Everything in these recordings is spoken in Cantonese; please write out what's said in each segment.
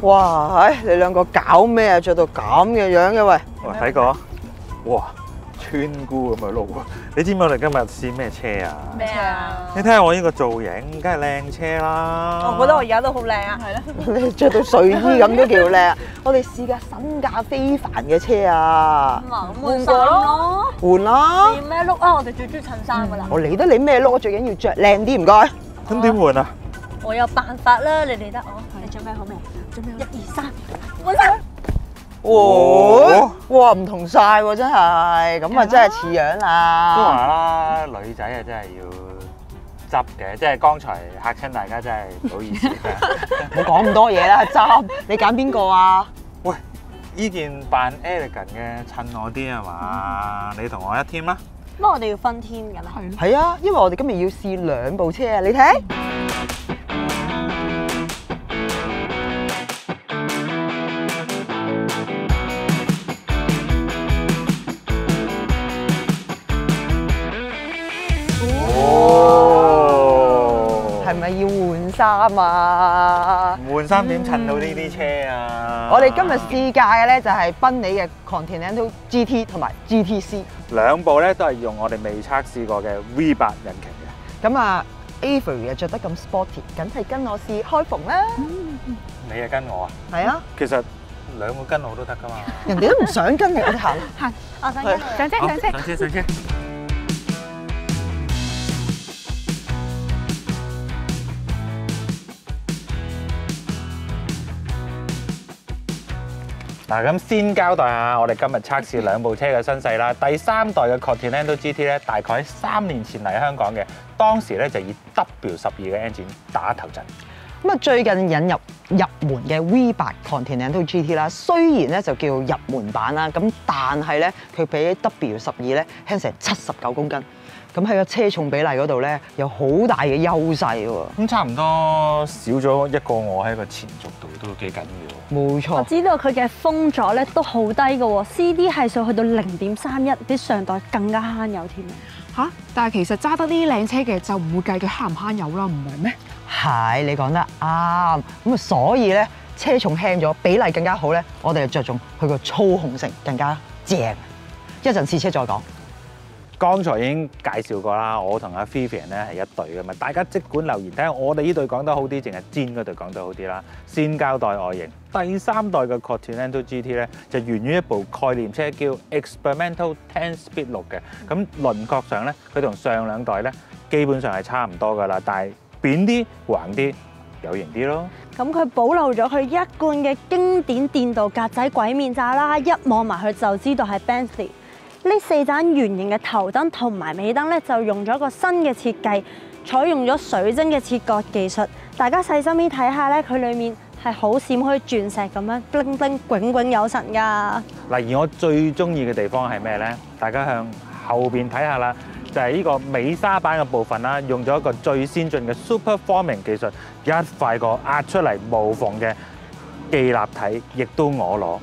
哇！唉，你兩個搞咩啊？着到咁嘅樣嘅喂！喂，睇過？哇，村姑咁嘅 look 喎！你知唔知我哋今日試咩車啊？咩啊？你睇下我呢個造型，梗係靚車啦！我覺得我而家都好靚啊，係咯。你着到睡衣咁都叫靚。我哋試架身價非凡嘅車啊！咁換過咯，換啦！你咩 look 啊？我哋最中意襯衫噶啦。我理得你咩 look，最緊要着靚啲，唔該。咁點換啊？我有辦法啦，你理得我。你準備好未？準備好。1、2、3，換衫。哇！唔同晒喎，真係咁啊，真係似樣都啦。話啦，女仔啊真係要執嘅，即係剛才嚇親大家，真係唔好意思嘅。唔好講咁多嘢啦，執你揀邊個啊？喂，呢件扮 elegant 嘅襯我啲係嘛？你同我一 team 啦。不過我哋要分 team 㗎啦。係啊，因為我哋今日要試兩部車啊，你睇。係咪要換衫啊？唔換衫點襯到呢啲車啊？我哋今日試駕嘅咧就係賓利嘅 Continental GT 同埋 GTC 兩部咧都係用我哋未測試過嘅 V8 引擎嘅。咁啊 Avery 啊着得咁 sporty， 梗係跟我試開篷啦。你係跟我啊？係啊，其實兩個跟我都得噶嘛。人哋都唔想跟你，我哋行。我想跟上車，上車。上車，上車。嗱，咁先交代下我哋今日測試兩部車嘅身世啦。第3代嘅 Continental GT 咧，大概喺3年前嚟香港嘅，當時咧就以 W12嘅 engine 打頭陣。咁啊，最近引入門嘅 V8 Continental GT 啦，雖然咧就叫入門版啦，咁但係咧佢比 W12咧輕成79公斤。咁喺個車重比例嗰度咧，有好大嘅優勢喎。咁差唔多少咗一個我喺個前軸度都幾緊要。冇錯。我知道佢嘅風阻咧都好低嘅喎 ，CD 係數去到0.31，比上代更加慳油添啊！嚇！但係其實揸得呢啲靚車嘅就唔會計佢慳唔慳油啦，唔係咩？係，你講得啱。咁啊，所以咧車重輕咗，比例更加好咧，我哋就着重佢個操控性更加正。一陣試車再講。剛才已經介紹過啦，我同阿 Vivian 咧係一隊嘅嘛，大家即管留言睇下我哋呢隊講得好啲，定係Jean嗰隊講得好啲啦。先交代外形，第3代嘅 Continental GT 咧就源於一部概念車叫 Experimental 10-speed 6嘅，咁輪廓上咧佢同上兩代咧基本上係差唔多噶啦，但係扁啲、橫啲、有型啲咯。咁佢保留咗佢一貫嘅經典電鍍格仔鬼面罩啦，一望埋去就知道係 Bentley。呢4盞圓形嘅頭燈同埋尾燈咧，就用咗個新嘅設計，採用咗水晶嘅切割技術。大家細心啲睇下咧，佢裡面係好閃，好似鑽石咁樣，bling bling，炯炯有神㗎。嗱，而我最中意嘅地方係咩咧？大家向後邊睇下啦，就係呢個尾沙板嘅部分啦，用咗一個最先進嘅 Super Forming 技術，一塊個壓出嚟無縫嘅既立體，亦都我攞。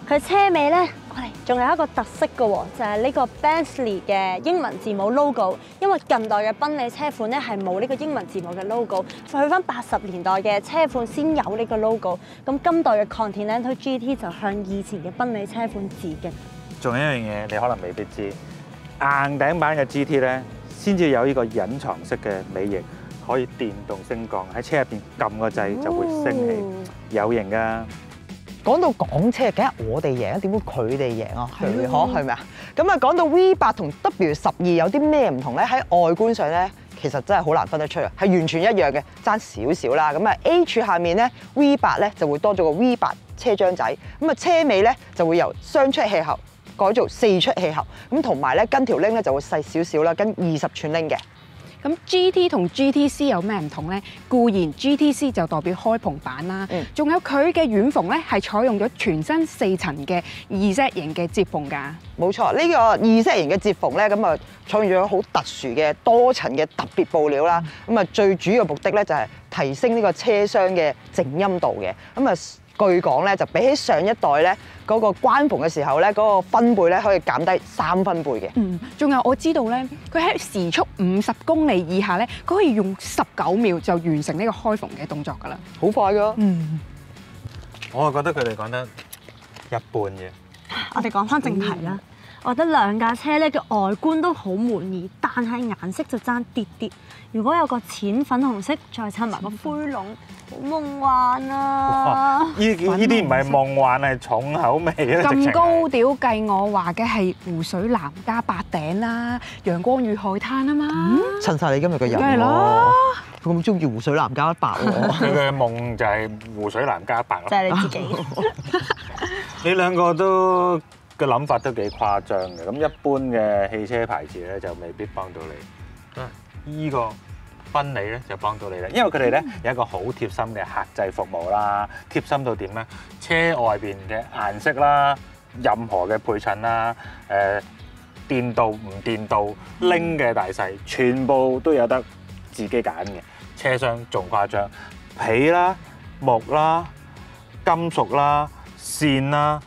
佢車尾咧，我哋仲有一個特色嘅喎，就係呢個 Bentley 嘅英文字母 logo。因為近代嘅賓利車款咧係冇呢個英文字母嘅 logo，去翻80年代嘅車款先有呢個 logo。咁今代嘅 Continental GT 就向以前嘅賓利車款致敬。仲有一樣嘢你可能未必知，硬頂版嘅 GT 咧，先至有呢個隱藏式嘅尾翼，可以電動升降，喺車入邊撳個掣就會升起，有型㗎。講到港車，梗係我哋贏，點會佢哋贏啊？係咪啊？咁啊，講到 V8 同 W12有啲咩唔同咧？喺外觀上咧，其實真係好難分得出啊，係完全一樣嘅，爭少少啦。咁啊 A 柱下面咧 V8咧就會多咗個 V8 車廂仔，咁啊車尾咧就會由雙出氣喉改做4出氣喉，咁同埋咧跟條鈴咧就會細少少啦，跟20寸鈴嘅。咁 GT 同 GTC 有咩唔同咧？固然 GTC 就代表開篷版啦，仲有佢嘅軟縫咧係採用咗全新4層嘅2Z 型嘅接縫㗎。冇錯，呢個2Z型嘅接縫咧，咁啊採用咗好特殊嘅多層嘅特別布料啦。咁啊最主要嘅目的咧就係提升呢個車廂嘅靜音度嘅。咁啊據講咧就比起上一代咧嗰個關縫嘅時候咧嗰個分貝咧可以減低3分貝嘅。仲有我知道咧，佢喺時速50公里以下咧，佢可以用19秒就完成呢個開縫嘅動作㗎啦。好快㗎。我係覺得佢哋講得一般嘅。我哋講翻正題啦。我覺得兩架車咧嘅外觀都好滿意，但係顏色就爭啲啲。如果有個淺粉紅色，再襯埋個灰籠，好夢幻啊！呢啲唔係夢幻，係重口味啊！咁高調計我話嘅係湖水藍加白頂啦，陽光與海灘啊嘛。襯晒你今日嘅人梗係喎啦，佢咁中意湖水藍加白喎。佢嘅夢就係湖水藍加白咯。就係你自己。你兩個都嘅諗法都幾誇張嘅。咁一般嘅汽車牌子咧就未必幫到你。依個賓利咧就幫到你啦，因為佢哋咧有一個好貼心嘅客製服務啦，貼心到點咧？車外邊嘅顏色啦，任何嘅配襯啦，電鍍唔電鍍，拎嘅大細，全部都有得自己揀嘅。車廂仲誇張，皮啦、木啦、金屬啦、線啦、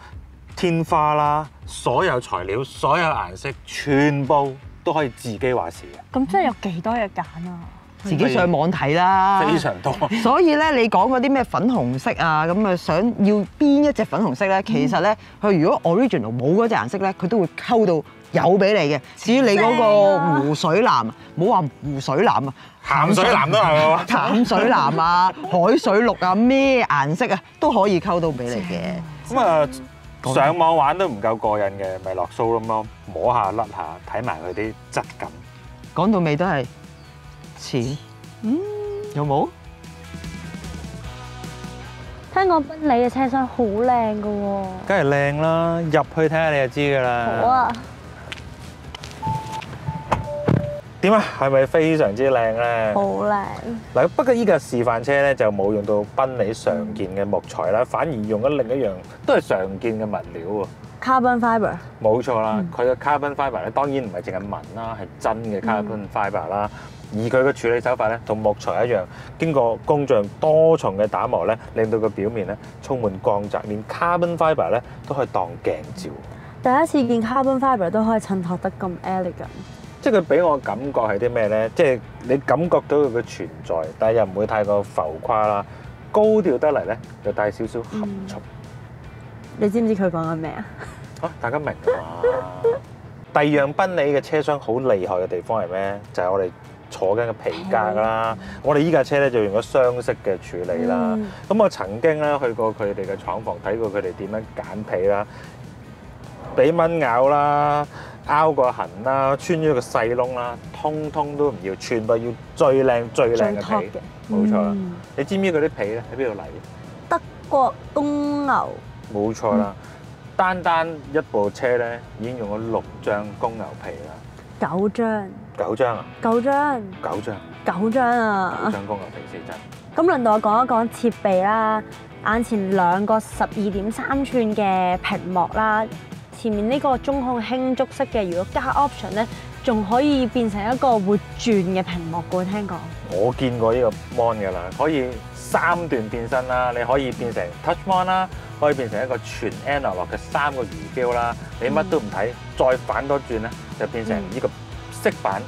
天花啦，所有材料、所有顏色，全部都可以自己話事嘅。咁真係有幾多嘢揀啊？自己上網睇啦，非常多。所以咧，你講嗰啲咩粉紅色啊，咁啊想要邊一隻粉紅色咧？其實咧，佢如果 original 冇嗰隻顏色咧，佢都會溝到有俾你嘅。至於你嗰個湖水藍，唔好話湖水藍啊，鹹水藍都係喎。淡水藍啊、海水綠啊，咩顏色啊都可以溝到俾你嘅。咁啊，上網玩都唔夠過癮嘅，咪落 showroom咯，摸下甩下，睇埋佢啲質感。講到尾都係錢，有冇？聽講賓利嘅車廂好靚㗎喎。梗係靚啦，入去睇下你就知㗎啦。好啊。點啊？係咪非常之靚咧？好靚。嗱，不過依個示範車咧就冇用到賓利常見嘅木材啦，反而用咗另一樣都係常見嘅物料喎。Carbon fiber。冇錯啦，佢嘅 carbon fiber 咧當然唔係淨係紋啦，係真嘅 carbon fiber 啦。而佢嘅處理手法咧同木材一樣，經過工匠多重嘅打磨咧，令到個表面咧充滿光澤，連 carbon fiber 咧都可以當鏡照。第一次見 carbon fiber 都可以襯托得咁 elegant。即係佢俾我感覺係啲咩咧？即係你感覺到佢嘅存在，但係又唔會太過浮誇啦。高調得嚟咧，又帶少少含蓄。你知唔知佢講緊咩啊？大家明㗎嘛？第二樣賓利嘅車廂好厲害嘅地方係咩？就係我哋坐緊嘅皮革啦。我哋依架車咧就用咗雙色嘅處理啦。咁我曾經咧去過佢哋嘅廠房睇過佢哋點樣揀皮啦，俾蚊咬啦。拗個痕啦，穿咗個細窿啦，通通都唔要，全部要最靚最靚嘅皮，冇錯啦。你知唔知嗰啲皮咧喺邊度嚟？德國公牛。冇錯啦，單一部車咧已經用咗6張公牛皮啦。9張。9張啊？9張。9張。9張啊！9張公牛皮4張。咁輪到我講一講設備啦，眼前2個12.3寸嘅屏幕啦。前面呢個中控輕觸式嘅，如果加 option 咧，仲可以變成一個會轉嘅屏幕嘅，聽講。我見過呢個 mon 㗎啦，可以3段變身啦，你可以變成 touch mon 啦，可以變成一個全 analog 嘅3個魚標啦，你乜都唔睇，再反多轉咧，就變成呢個色板，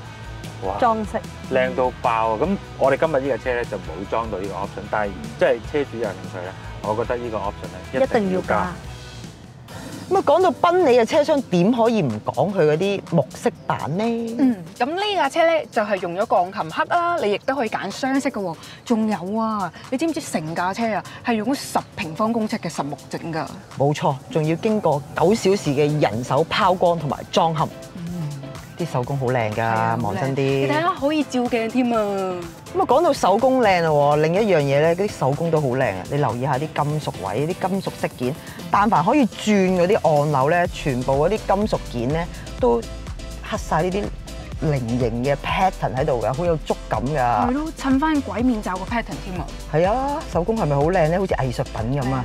哇！裝飾靚到爆啊！咁我哋今日呢架車咧就冇裝到呢個 option， 但係即係車主有興趣咧，我覺得呢個 option 咧一定要加。咁啊，講到賓利嘅車廂，點可以唔講佢嗰啲木飾板咧？咁呢架車咧就係用咗鋼琴黑啦，你亦都可以揀雙色嘅喎。仲有啊，你知唔知成架車啊係用咗10平方公尺嘅實木整㗎？冇錯，仲要經過9小時嘅人手拋光同埋裝嵌。啲手工好靚㗎，望真啲。你睇下可以照鏡添啊！咁啊，講到手工靚喎，另一樣嘢咧，嗰啲手工都好靚啊！你留意下啲金屬位、啲金屬飾件，但凡可以轉嗰啲按鈕咧，全部嗰啲金屬件咧都刻晒呢啲菱形嘅 pattern 喺度㗎，好有觸感㗎。係咯，襯翻鬼面罩個 pattern 添啊！係啊，手工係咪好靚咧？好似藝術品咁啊！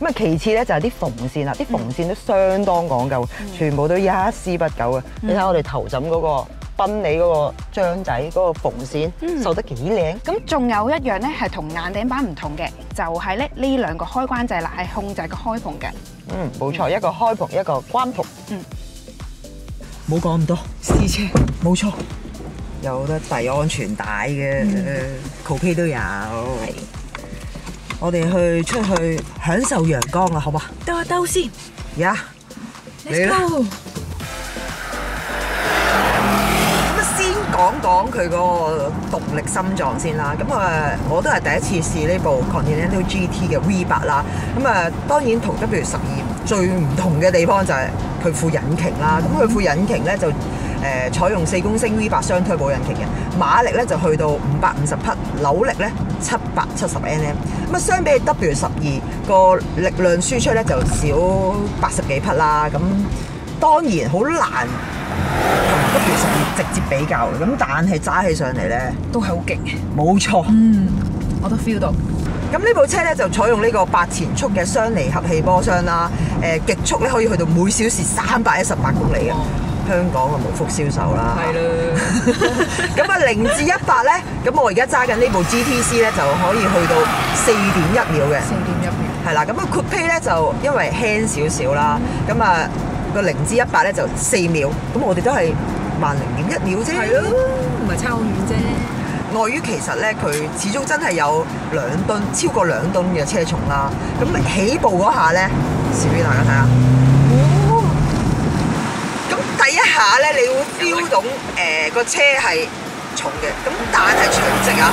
咁啊，其次咧就係啲縫線啦，啲縫線都相當講究，全部都一絲不苟嘅。你睇我哋頭枕嗰個賓利嗰個章仔嗰個縫線，繡得幾靚。咁仲有一樣咧係同硬頂板唔同嘅，就係咧呢2個開關掣啦，係控制個開篷嘅。冇錯，一個開篷，一個關篷。冇講咁多，試車冇錯，有得遞安全帶嘅，Coupe都有。我哋去出去享受陽光啊，好嘛？兜一兜先。呀，你啦。講佢個動力心臟先啦，咁我都係第一次試呢部 Continental GT 嘅 V8 啦，咁當然同 W12最唔同嘅地方就係佢副引擎啦，咁佢副引擎咧就採用4公升 V8 雙推保引擎嘅，馬力咧就去到550匹，扭力咧770 Nm， 咁相比 W12個力量輸出咧就少80幾匹啦，咁當然好難同 W12直接比較嘅，咁但係揸起上嚟咧都係好勁嘅。冇錯，我都 feel 到。咁呢部車咧就採用呢個8前速嘅雙離合氣波箱啦，極速咧可以去到每小時318公里嘅。香港嘅無福銷售啦。係啦。咁0至100咧，咁我而家揸緊呢部 GTC 咧就可以去到4.1秒嘅。4.1秒。係啦，咁Coupe咧就因為輕少少啦，咁個0至100咧就4秒，咁我哋都係慢0.1秒啫。係咯，唔係差好遠啫。礙於其實咧，佢始終真係有2噸，超過2噸嘅車重啦。咁起步嗰下咧，試俾大家睇下。咁第一下咧，你會 feel 到個車係重嘅，咁但係隨即啊，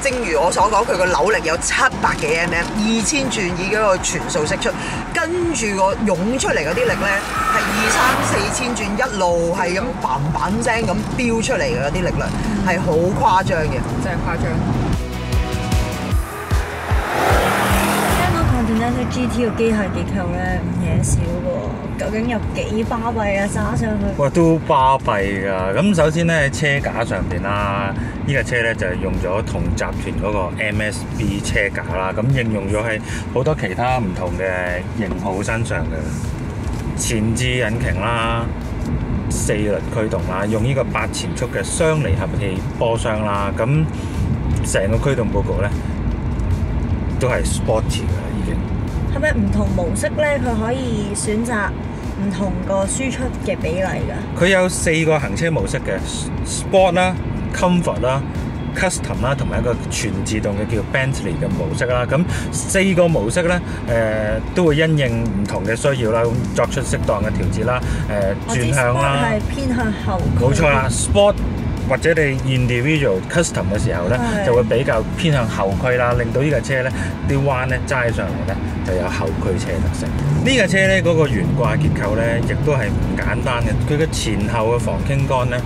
正如我所講，佢個扭力有700幾 mm， 2000轉以嗰個全數釋出，跟住個湧出嚟嗰啲力咧係2、3、4千轉一路係咁嘭嘭聲咁飆出嚟嘅嗰啲力量係好誇張嘅，真係誇張。香港 Continental GT 嘅機械結構咧唔嘢少喎，究竟有幾巴閉啊？揸上去哇，都巴閉㗎！咁首先咧喺車架上邊啦，呢架車咧就係用咗同集團嗰個 MSB 車架啦，咁應用咗喺好多其他唔同嘅型號身上嘅前置引擎啦、4輪驅動啦，用呢個8前速嘅雙離合氣波箱啦，咁成個驅動佈局咧都係 sporty 㗎啦，已經。係咪唔同模式咧？佢可以選擇唔同個輸出嘅比例㗎？佢有4個行車模式嘅 Sport 啦、Comfort 啦、Custom 啦，同埋一個全自動嘅叫 Bentley 嘅模式啦。咁4個模式咧，都會因應唔同嘅需要啦，咁作出適當嘅調節啦。轉向啦，係偏向後。冇錯啦 ，Sport 或者你 individual custom 嘅時候咧，就會比較偏向後驅啦，令到呢架車咧啲彎咧揸上嚟咧就有後驅車特色。呢架車咧嗰個懸掛結構咧，亦都係唔簡單嘅。佢嘅前後嘅防傾桿咧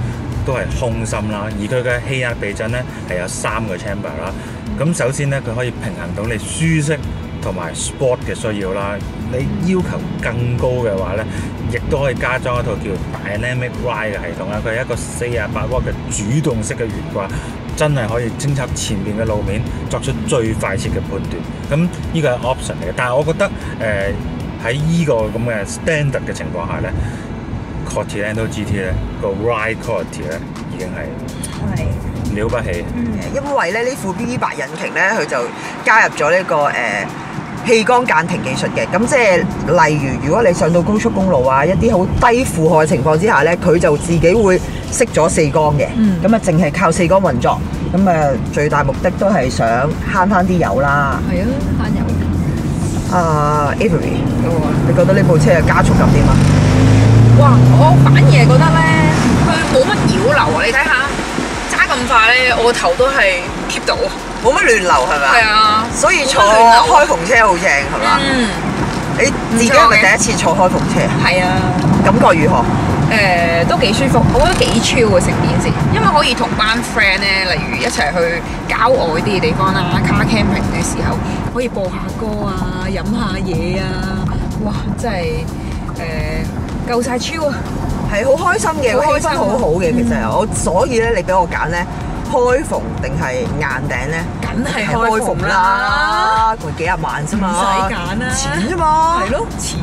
都係空心啦，而佢嘅氣壓避震咧係有3個 chamber 啦。咁首先咧，佢可以平衡到你舒適同埋 sport 嘅需要啦。你要求更高嘅話咧，亦都可以加裝一套叫 Dynamic Ride 嘅系統啦。佢係一個48瓦嘅主動式嘅懸掛，真係可以偵測前面嘅路面，作出最快捷嘅判斷。咁呢個係 option 嚟嘅，但係我覺得喺呢個咁嘅 standard 嘅情況下咧，Continental GT 咧個 ride quality 咧已經係了不起。因為咧呢副 V8 引擎咧，佢就加入咗呢個氣缸間停技術嘅，咁即係例如果你上到高速公路啊，一啲好低負荷嘅情況之下咧，佢就自己會熄咗4缸嘅，咁淨係靠4缸運作，咁最大目的都係想慳翻啲油啦。係啊，慳油。Avery，你覺得呢部車嘅加速感點啊？哇！我反而係覺得咧，佢冇乜擾流啊！你睇下，揸咁快咧，我個頭都係 keep 到。冇乜亂流係咪啊？係啊，所以坐開篷車好正係嘛？你自己係咪第一次坐開篷車啊？係啊，感覺如何？都幾舒服，我覺得幾 chill 嘅成件事，因為可以同班 friend 咧，例如一齊去郊外啲嘅地方啦，car camping 嘅時候，可以播下歌啊，飲下嘢啊，哇！真係夠晒 chill 啊！係好開心嘅，個氣氛好好嘅。其實我所以咧，你俾我揀咧。開篷定係硬頂咧？梗係開篷啦，佢幾廿萬啫嘛，唔使揀啦，錢啫嘛，係咯，錢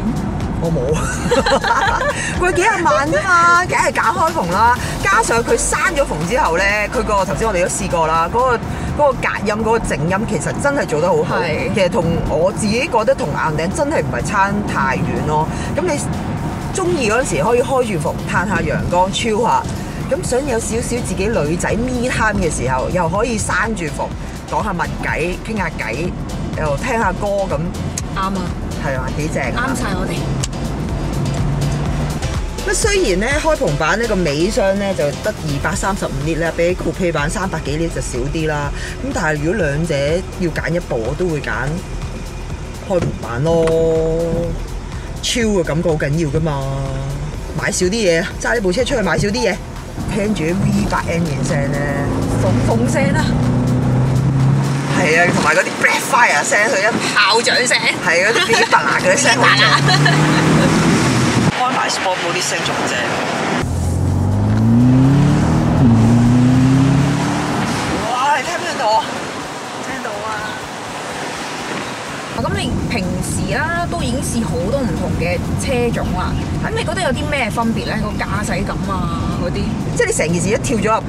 我冇，佢幾廿萬啫嘛，梗係揀開篷啦。加上佢閂咗篷之後咧，佢個頭先我哋都試過啦，嗰個隔音嗰個靜音其實真係做得好好。其實同我自己覺得同硬頂真係唔係差太遠咯。咁你中意嗰陣時可以開住篷嘆下陽光超下。咁想有少少自己女仔 me time 嘅時候，又可以閂住篷講下物偈、傾下偈，又聽下歌咁，啱啊，係啊，幾正啊！啱晒我哋。咁雖然咧開篷版呢個尾箱咧就得235 lit 啦，比起 Coupe 版300幾 lit 就少啲啦。咁但係如果兩者要揀一部，我都會揀開篷版咯。超嘅感覺好緊要噶嘛，買少啲嘢，揸呢部車出去買少啲嘢，聽住啲 V8 engine 聲咧，鳳聲啦，係啊，同埋嗰啲 black fire 聲，佢一炮仗聲，係嗰啲噼啪啦嗰啲聲好正。開埋 sport 嗰啲聲仲正。哇！你聽唔聽到啊？聽到啊！咁你平時啦都已經試好多唔同嘅車種啦，咁你覺得有啲咩分別咧？個駕駛感啊嗰啲，即係你成件事一跳咗入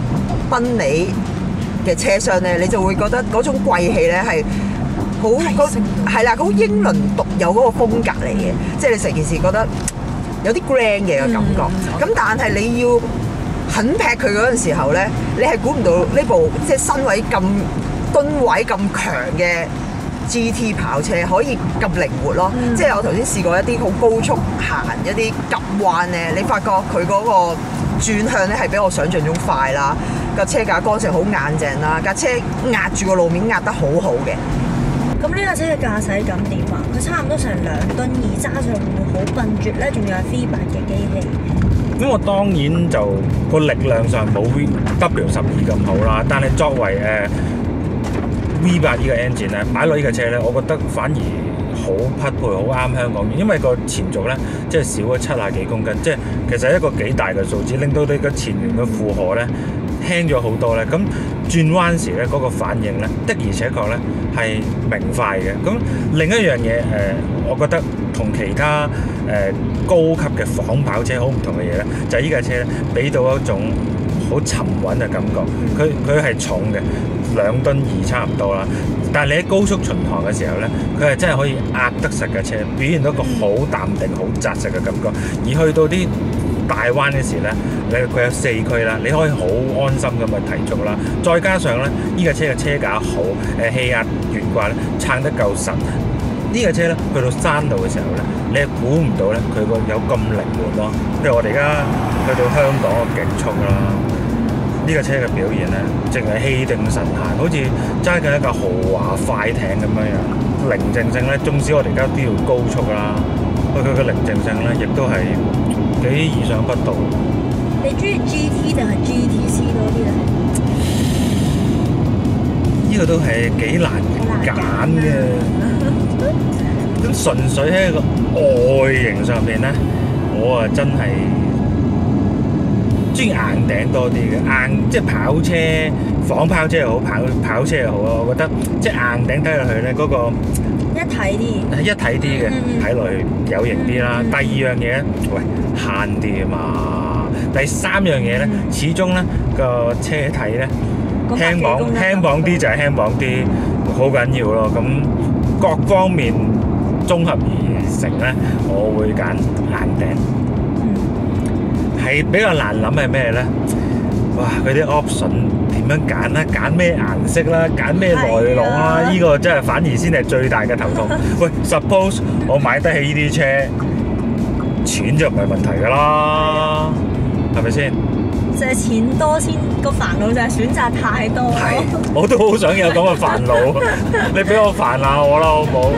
賓利嘅車廂咧，你就會覺得嗰種貴氣咧係好係啦，好英倫獨有嗰個風格嚟嘅，即係你成件事覺得有啲 grand 嘅感覺。咁但係你要狠劈佢嗰陣時候咧，你係估唔到呢部即係身位咁噸位咁強嘅 GT 跑車可以咁靈活咯。即係我頭先試過一啲好高速行一啲急彎咧，你發覺佢嗰個轉向咧係比我想象中快啦，架車架乾淨好硬淨啦，架車壓住個路面壓得好好嘅。咁呢架車嘅駕駛感點啊？佢差唔多成2噸2，揸上會好笨拙咧，仲要係 V8 嘅機器。咁我當然就個力量上冇 W12咁好啦，但係作為V8 呢個 engine 咧，擺落呢架車咧，我覺得反而好匹配，好啱香港人，因為個前軸咧即係少咗70幾公斤，即係其實係一個幾大嘅數字，令到你個前緣嘅負荷咧輕咗好多咧。咁轉彎時咧嗰個反應咧的而且確咧係明快嘅。咁另一樣嘢我覺得同其他高級嘅仿跑車好唔同嘅嘢咧，就係呢架車咧俾到一種好沉穩嘅感覺。佢係重嘅，2噸2差唔多啦。但係你喺高速巡航嘅時候咧，佢係真係可以壓得實嘅車，表現到一個好淡定、好紮實嘅感覺。而去到啲大彎嘅時咧，佢有4驅啦，你可以好安心咁去提速啦。再加上咧，呢架車嘅車架好，氣壓懸掛咧撐得夠實。呢架車咧去到山路嘅時候咧，你係估唔到咧佢個有咁靈活咯。譬如我哋而家去到香港嘅極速啦。呢架車嘅表現咧，淨係氣定神閒，好似揸緊一架豪華快艇咁樣樣，寧靜性咧，縱使我哋而家都要高速啦，佢嘅寧靜性咧，亦都係幾意想不到。你中意 GT 定係 GTC 多啲咧？呢個都係幾難揀嘅。咁純粹喺個外形上邊咧，我啊真係中意硬頂多啲嘅，即係跑車、仿跑車又好，跑車又好啊！我覺得即係硬頂睇落去咧，嗰個一體啲嘅，睇落去有型啲啦。第二樣嘢，喂慳啲啊嘛。第三樣嘢咧，始終咧個車體咧輕磅啲就係輕磅啲，好緊要咯。咁各方面綜合而成咧，我會揀硬頂。係比較難諗係咩咧？哇！佢啲 option 點樣揀咧？揀咩顏色啦？揀咩內籠啦？呢個真係反而先係最大嘅頭痛。喂 ，suppose 我買得起呢啲車，錢就唔係問題㗎啦，係咪先？就係錢多先，個煩惱就係選擇太多。係，我都好想有咁嘅煩惱。你俾我煩下我啦，好唔好？